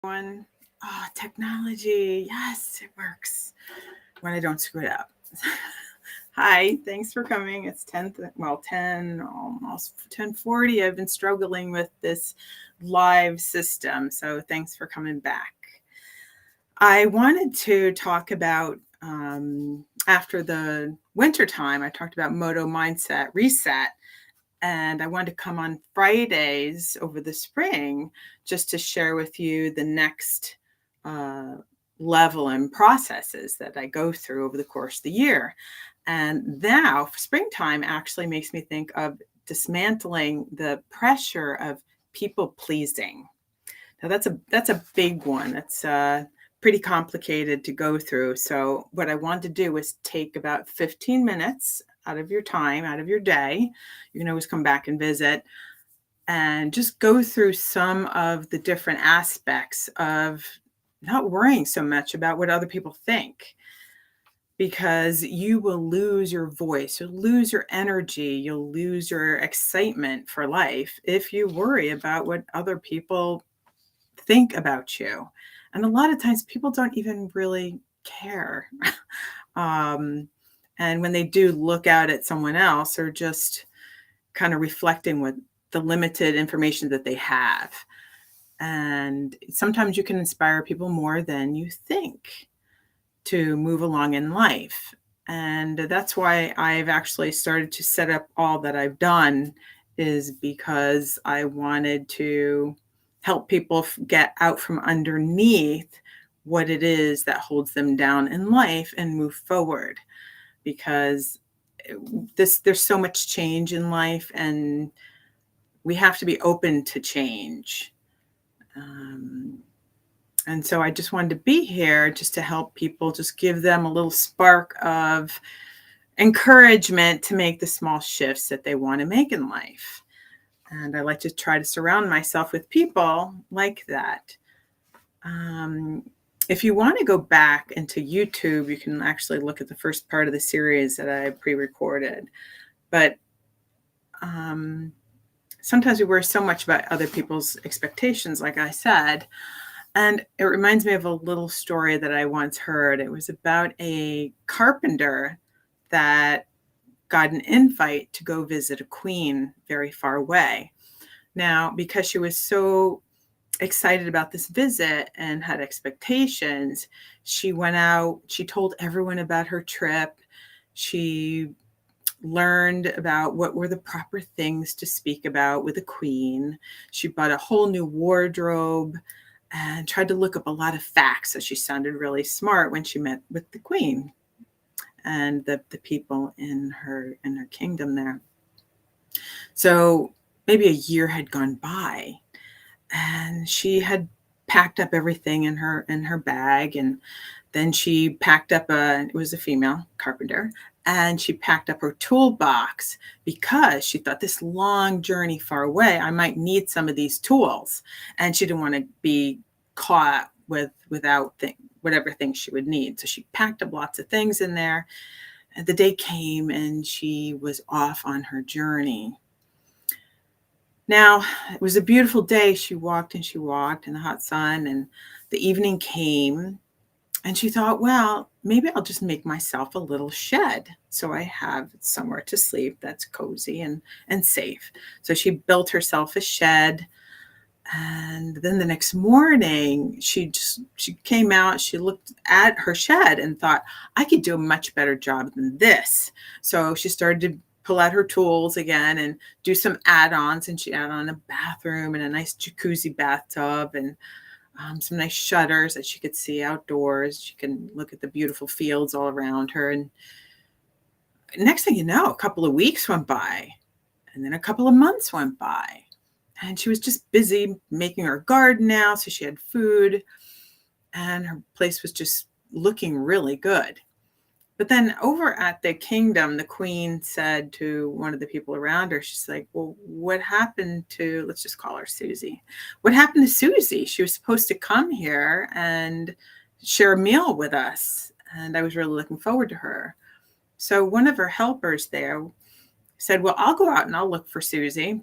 One, oh, technology. Yes, it works when I don't screw it up. Hi, thanks for coming. It's 10, well, 10, almost 10:40. I've been struggling with this live system, so thanks for coming back. I wanted to talk about after the winter time, I talked about Moto Mindset Reset, and I wanted to come on Fridays over the spring just to share with you the next uh, level and processes that I go through over the course of the year. And now springtime actually makes me think of dismantling the pressure of people pleasing. Now that's a big one. It's pretty complicated to go through. So what I want to do is take about 15 minutes out of your time, out of your day. You can always come back and visit and just go through some of the different aspects of not worrying so much about what other people think, because you will lose your voice, you'll lose your energy, you'll lose your excitement for life if you worry about what other people think about you. And a lot of times people don't even really care. um, and when they do look out at someone else, they're just kind of reflecting what the limited information that they have. And sometimes you can inspire people more than you think to move along in life. And that's why I've actually started to set up all that I've done, is because I wanted to help people get out from underneath what it is that holds them down in life and move forward. Because there's so much change in life, and we have to be open to change. And so I just wanted to be here just to help people, just give them a little spark of encouragement to make the small shifts that they want to make in life. And I like to try to surround myself with people like that. If you want to go back into YouTube, you can actually look at the first part of the series that I pre-recorded. But sometimes we worry so much about other people's expectations, like I said. And it reminds me of a little story that I once heard. It was about a carpenter that got an invite to go visit a queen very far away. Now, because she was so excited about this visit and had expectations, she went out, she told everyone about her trip. She learned about what were the proper things to speak about with the queen. She bought a whole new wardrobe and tried to look up a lot of facts, so she sounded really smart when she met with the queen and the people in her kingdom there. So maybe a year had gone by, and she had packed up everything in her bag, and then she packed up it was a female carpenter, and she packed up her toolbox because she thought, this long journey far away, I might need some of these tools. And she didn't want to be caught without whatever things she would need. So she packed up lots of things in there. And the day came and she was off on her journey. Now, it was a beautiful day. She walked in the hot sun, and the evening came. And she thought, well, maybe I'll just make myself a little shed so I have somewhere to sleep that's cozy and safe. So she built herself a shed. And then the next morning, she came out, she looked at her shed and thought, I could do a much better job than this. So she started to pull out her tools again and do some add-ons. And she added on a bathroom and a nice jacuzzi bathtub and some nice shutters that she could see outdoors. She can look at the beautiful fields all around her. And next thing you know, a couple of weeks went by, and then a couple of months went by, and she was just busy making her garden now. So she had food, and her place was just looking really good. But then over at the kingdom, the queen said to one of the people around her, she's like, well, what happened to, let's just call her Susie. What happened to Susie? She was supposed to come here and share a meal with us. And I was really looking forward to her. So one of her helpers there said, well, I'll go out and I'll look for Susie.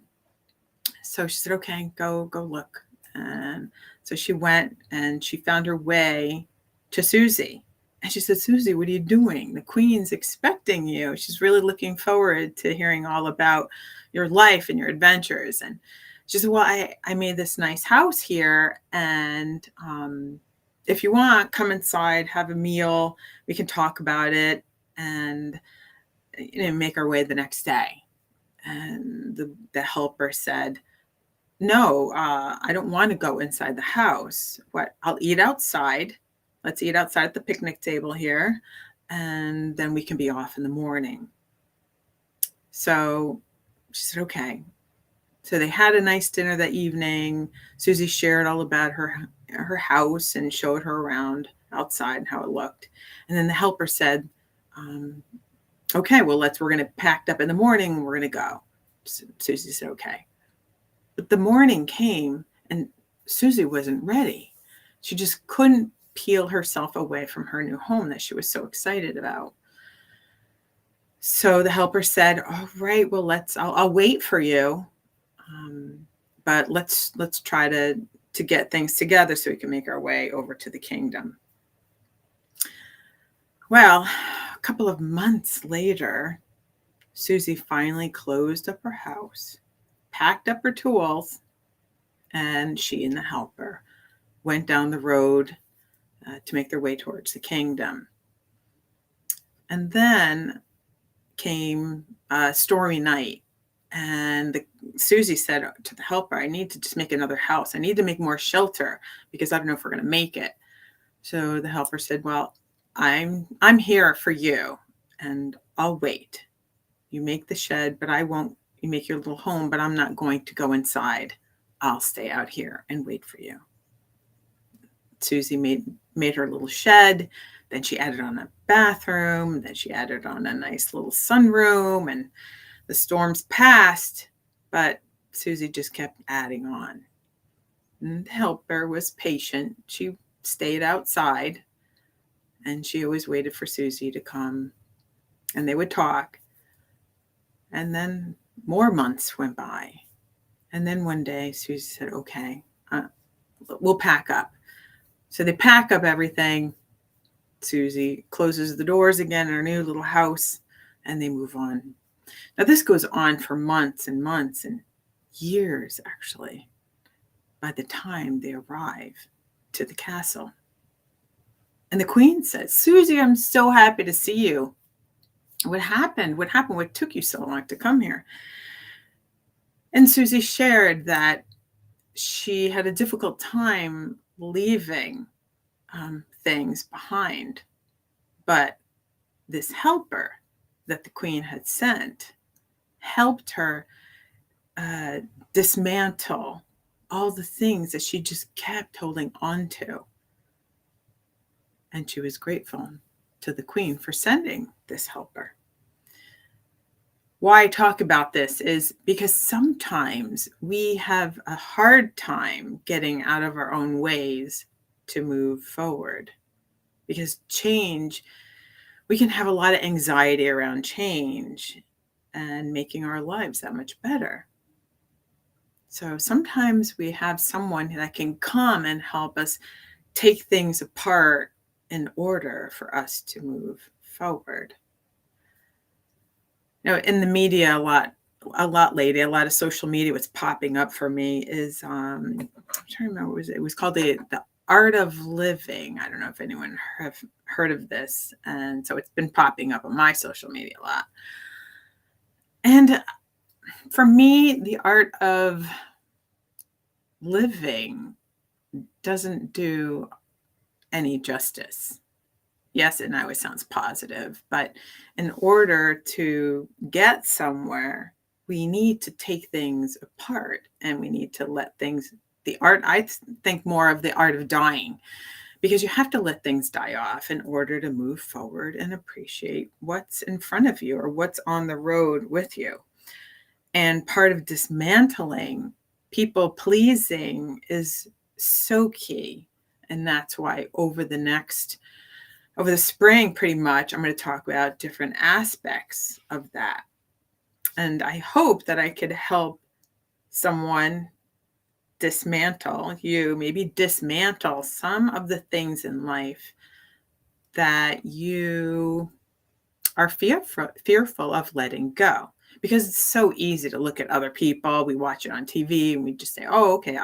So she said, okay, go look. And So she went and she found her way to Susie. And she said, Susie, what are you doing? The queen's expecting you. She's really looking forward to hearing all about your life and your adventures. And she said, well, I made this nice house here. And if you want, come inside, have a meal. We can talk about it and make our way the next day. And the helper said, no, I don't want to go inside the house. I'll eat outside. Let's eat outside at the picnic table here, and then we can be off in the morning. So she said, okay. So they had a nice dinner that evening. Susie shared all about her house and showed her around outside and how it looked. And then the helper said, okay, well, we're going to pack up in the morning. We're going to go. Susie said, okay. But the morning came and Susie wasn't ready. She just couldn't peel herself away from her new home that she was so excited about. So the helper said, all right, well, I'll wait for you. But let's try to get things together so we can make our way over to the kingdom. Well, a couple of months later, Susie finally closed up her house, packed up her tools, and she and the helper went down the road to make their way towards the kingdom. And then came a stormy night. And Susie said to the helper, I need to just make another house. I need to make more shelter because I don't know if we're going to make it. So the helper said, well, I'm here for you and I'll wait. You make the shed, but I won't. You make your little home, but I'm not going to go inside. I'll stay out here and wait for you. Susie made her little shed. Then she added on a bathroom. Then she added on a nice little sunroom, and the storms passed, but Susie just kept adding on. And the helper was patient. She stayed outside, and she always waited for Susie to come, and they would talk. And then more months went by. And then one day, Susie said, okay, we'll pack up. So they pack up everything. Susie closes the doors again in her new little house, and they move on. Now, this goes on for months and months and years, actually, by the time they arrive to the castle. And the queen says, Susie, I'm so happy to see you. What happened? What took you so long to come here? And Susie shared that she had a difficult time leaving things behind. But this helper that the queen had sent helped her dismantle all the things that she just kept holding on to. And she was grateful to the queen for sending this helper. Why I talk about this is because sometimes we have a hard time getting out of our own ways to move forward. Because change, we can have a lot of anxiety around change and making our lives that much better. So sometimes we have someone that can come and help us take things apart in order for us to move forward. In the media a lot lately, a lot of social media, what's popping up for me is, I'm trying to remember, it was called the Art of Living. I don't know if anyone have heard of this. And so it's been popping up on my social media a lot. And for me, the art of living doesn't do any justice. Yes, it always sounds positive, but in order to get somewhere, we need to take things apart and we need to let things, I think more of the art of dying, because you have to let things die off in order to move forward and appreciate what's in front of you or what's on the road with you. And part of dismantling people pleasing is so key. And that's why over the spring, pretty much, I'm going to talk about different aspects of that. And I hope that I could help someone maybe dismantle some of the things in life that you are fearful of letting go. Because it's so easy to look at other people. We watch it on TV and we just say, oh, okay,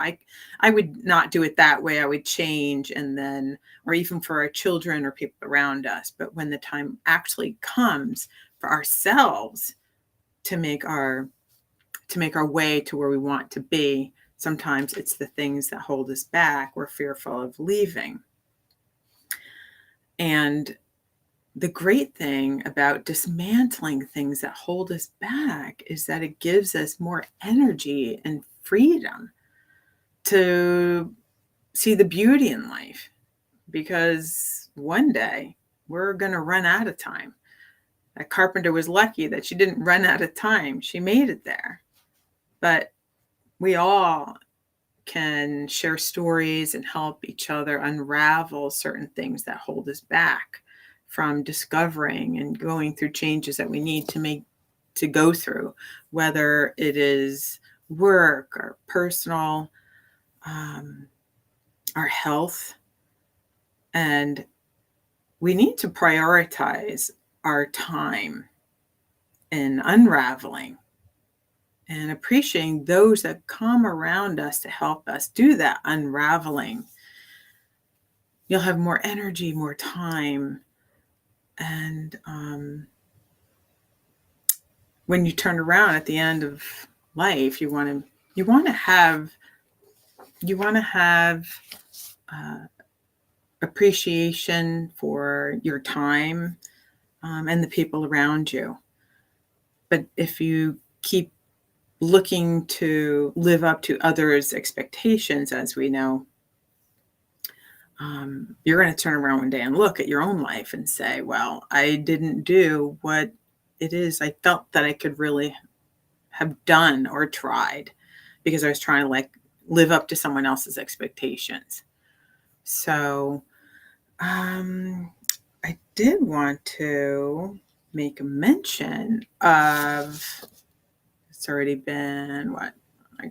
I would not do it that way. I would change. And then, or even for our children or people around us. But when the time actually comes for ourselves to make our way to where we want to be, sometimes it's the things that hold us back. We're fearful of leaving. And the great thing about dismantling things that hold us back is that it gives us more energy and freedom to see the beauty in life, because one day we're going to run out of time. That carpenter was lucky that she didn't run out of time. She made it there. But we all can share stories and help each other unravel certain things that hold us back from discovering and going through changes that we need to go through, whether it is work or personal, our health. And we need to prioritize our time in unraveling and appreciating those that come around us to help us do that unraveling. You'll have more energy, more time. And when you turn around at the end of life, you want to have appreciation for your time and the people around you. But if you keep looking to live up to others' expectations, as we know, you're going to turn around one day and look at your own life and say, well, I didn't do what it is I felt that I could really have done or tried, because I was trying to live up to someone else's expectations. So I did want to make a mention of, it's already been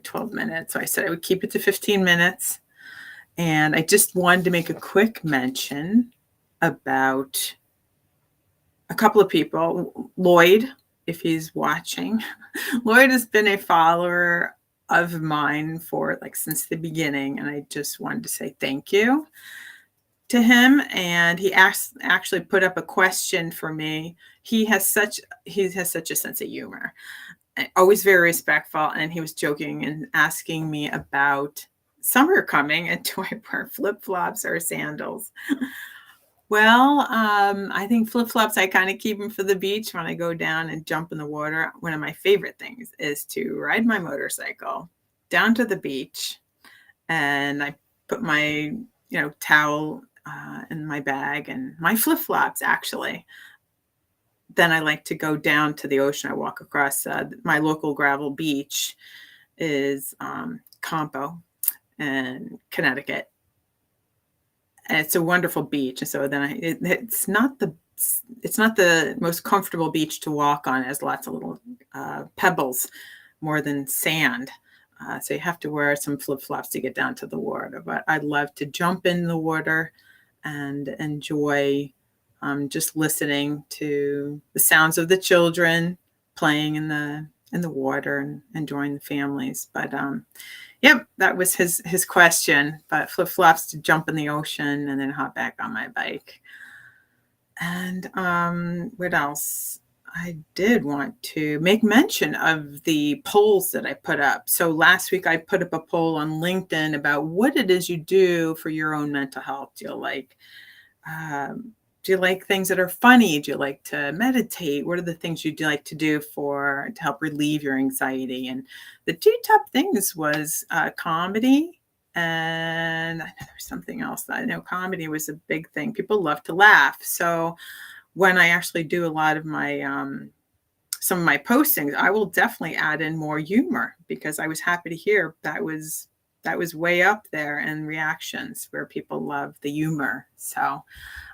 12 minutes. So I said I would keep it to 15 minutes. And I just wanted to make a quick mention about a couple of people. Lloyd, if he's watching, Lloyd has been a follower of mine for since the beginning. And I just wanted to say thank you to him. And he actually put up a question for me. He has such a sense of humor, always very respectful. And he was joking and asking me about summer coming and do I wear flip-flops or sandals? Well, I think flip-flops, I kind of keep them for the beach when I go down and jump in the water. One of my favorite things is to ride my motorcycle down to the beach, and I put my towel in my bag and my flip-flops, actually. Then I like to go down to the ocean. I walk across my local gravel beach is Campo in Connecticut. And it's a wonderful beach. And so then it's not the most comfortable beach to walk on. It has lots of little pebbles more than sand. So you have to wear some flip-flops to get down to the water. But I love to jump in the water and enjoy just listening to the sounds of the children playing in the water and enjoying the families. But yep, that was his question. But flip-flops to jump in the ocean and then hop back on my bike. And what else? I did want to make mention of the polls that I put up. So last week I put up a poll on LinkedIn about what it is you do for your own mental health. Do you like things that are funny? Do you like to meditate? What are the things you'd like to do to help relieve your anxiety? And the two top things was comedy. And I know there's something else. I know comedy was a big thing. People love to laugh. So when I actually do a lot of my some of my postings, I will definitely add in more humor, because I was happy to hear that was way up there in reactions where people love the humor. So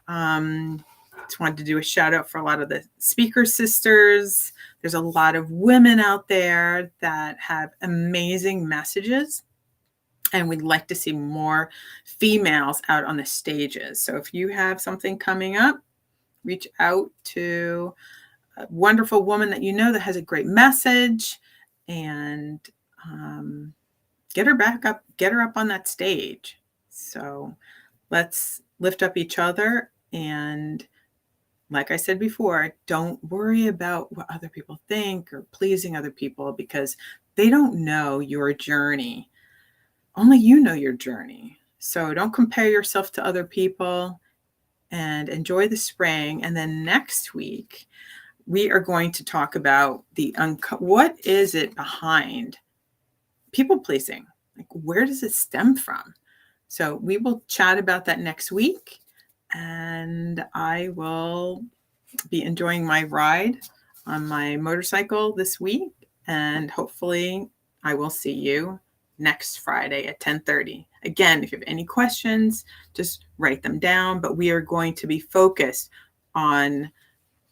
just wanted to do a shout out for a lot of the speaker sisters. There's a lot of women out there that have amazing messages. And we'd like to see more females out on the stages. So if you have something coming up, reach out to a wonderful woman that you know that has a great message, and get her back up, get her up on that stage. So let's lift up each other. And like I said before, don't worry about what other people think or pleasing other people, because they don't know your journey. Only you know your journey. So don't compare yourself to other people, and enjoy the spring. And then next week, we are going to talk about what is it behind people pleasing? Like, where does it stem from? So we will chat about that next week, and I will be enjoying my ride on my motorcycle this week, and hopefully I will see you next Friday at 10:30. Again, if you have any questions, just write them down, but we are going to be focused on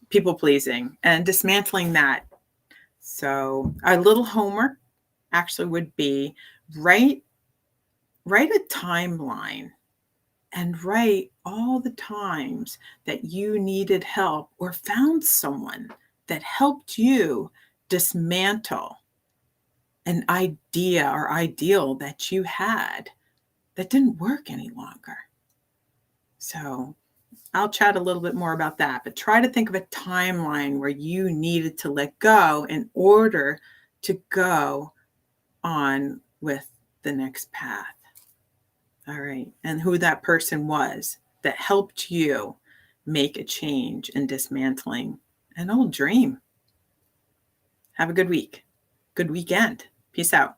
people pleasing and dismantling that. So our little homework actually would be write a timeline and write all the times that you needed help or found someone that helped you dismantle an idea or ideal that you had that didn't work any longer. So I'll chat a little bit more about that, but try to think of a timeline where you needed to let go in order to go on with the next path. All right. And who that person was that helped you make a change in dismantling an old dream. Have a good week. Good weekend. Peace out.